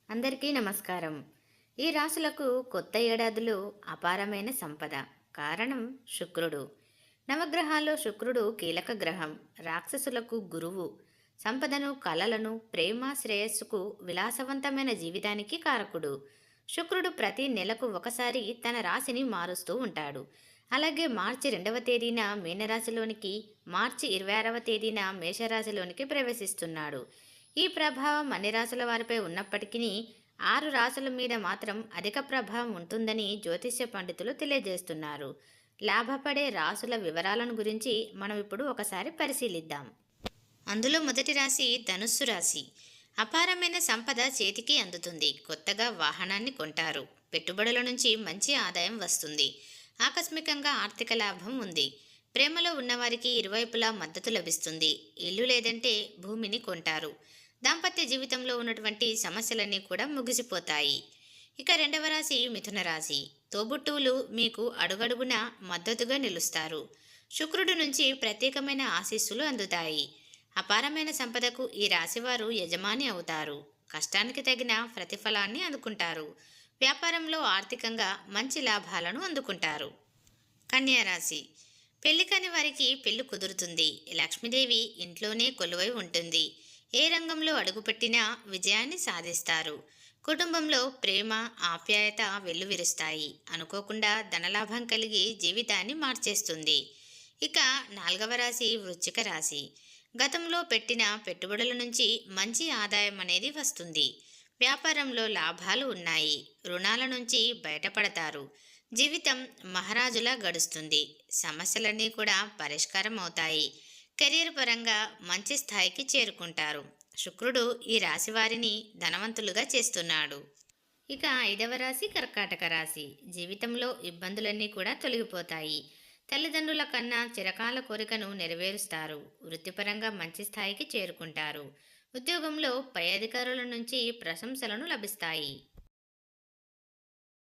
అందరికీ నమస్కారం. ఈ రాశులకు కొత్త ఏడాదిలో అపారమైన సంపద. కారణం శుక్రుడు. నవగ్రహాల్లో శుక్రుడు కీలక గ్రహం. రాక్షసులకు గురువు. సంపదను, కలలను, ప్రేమ, శ్రేయస్సుకు, విలాసవంతమైన జీవితానికి కారకుడు. శుక్రుడు ప్రతి నెలకు ఒకసారి తన రాశిని మారుస్తూ ఉంటాడు. అలాగే మార్చి 2వ తేదీన మీనరాశిలోనికి, మార్చి 26వ తేదీన మేషరాశిలోనికి ప్రవేశిస్తున్నాడు. ఈ ప్రభావం అన్ని రాశుల వారిపై ఉన్నప్పటికీ 6 రాశుల మీద మాత్రం అధిక ప్రభావం ఉంటుందని జ్యోతిష్య పండితులు తెలియజేస్తున్నారు. లాభపడే రాశుల వివరాలను గురించి మనం ఇప్పుడు ఒకసారి పరిశీలిద్దాం. అందులో మొదటి రాశి ధనుస్సు రాశి. అపారమైన సంపద చేతికి అందుతుంది. కొత్తగా వాహనాన్ని కొంటారు. పెట్టుబడుల నుంచి మంచి ఆదాయం వస్తుంది. ఆకస్మికంగా ఆర్థిక లాభం ఉంది. ప్రేమలో ఉన్నవారికి ఇరువైపులా మద్దతు లభిస్తుంది. ఇల్లు లేదంటే భూమిని కొంటారు. దాంపత్య జీవితంలో ఉన్నటువంటి సమస్యలన్నీ కూడా ముగిసిపోతాయి. ఇక రెండవ రాశి మిథున రాశి. తోబుట్టువులు మీకు అడుగడుగున మద్దతుగా నిలుస్తారు. శుక్రుడు నుంచి ప్రత్యేకమైన ఆశీస్సులు అందుతాయి. అపారమైన సంపదకు ఈ రాశివారు యజమాని అవుతారు. కష్టానికి తగిన ప్రతిఫలాన్ని అందుకుంటారు. వ్యాపారంలో ఆర్థికంగా మంచి లాభాలను అందుకుంటారు. కన్యా రాశి. పెళ్లి కాని వారికి పెళ్లి కుదురుతుంది. లక్ష్మీదేవి ఇంట్లోనే కొలువై ఉంటుంది. ఏ రంగంలో అడుగుపెట్టినా విజయాన్ని సాధిస్తారు. కుటుంబంలో ప్రేమ, ఆప్యాయత వెల్లువిరుస్తాయి. అనుకోకుండా ధనలాభం కలిగి జీవితాన్ని మార్చేస్తుంది. ఇక 4వ రాశి వృశ్చిక రాశి. గతంలో పెట్టిన పెట్టుబడుల నుంచి మంచి ఆదాయం అనేది వస్తుంది. వ్యాపారంలో లాభాలు ఉన్నాయి. రుణాల నుంచి బయటపడతారు. జీవితం మహారాజులా గడుస్తుంది. సమస్యలన్నీ కూడా పరిష్కారం అవుతాయి. కెరీర్ పరంగా మంచి స్థాయికి చేరుకుంటారు. శుక్రుడు ఈ రాశి వారిని ధనవంతులుగా చేస్తున్నాడు. ఇక 5వ రాశి కర్కాటక రాశి. జీవితంలో ఇబ్బందులన్నీ కూడా తొలగిపోతాయి. తల్లిదండ్రుల కన్నా చిరకాల కోరికను నెరవేరుస్తారు. వృత్తిపరంగా మంచి స్థాయికి చేరుకుంటారు. ఉద్యోగంలో పై అధికారుల నుంచి ప్రశంసలను లభిస్తాయి.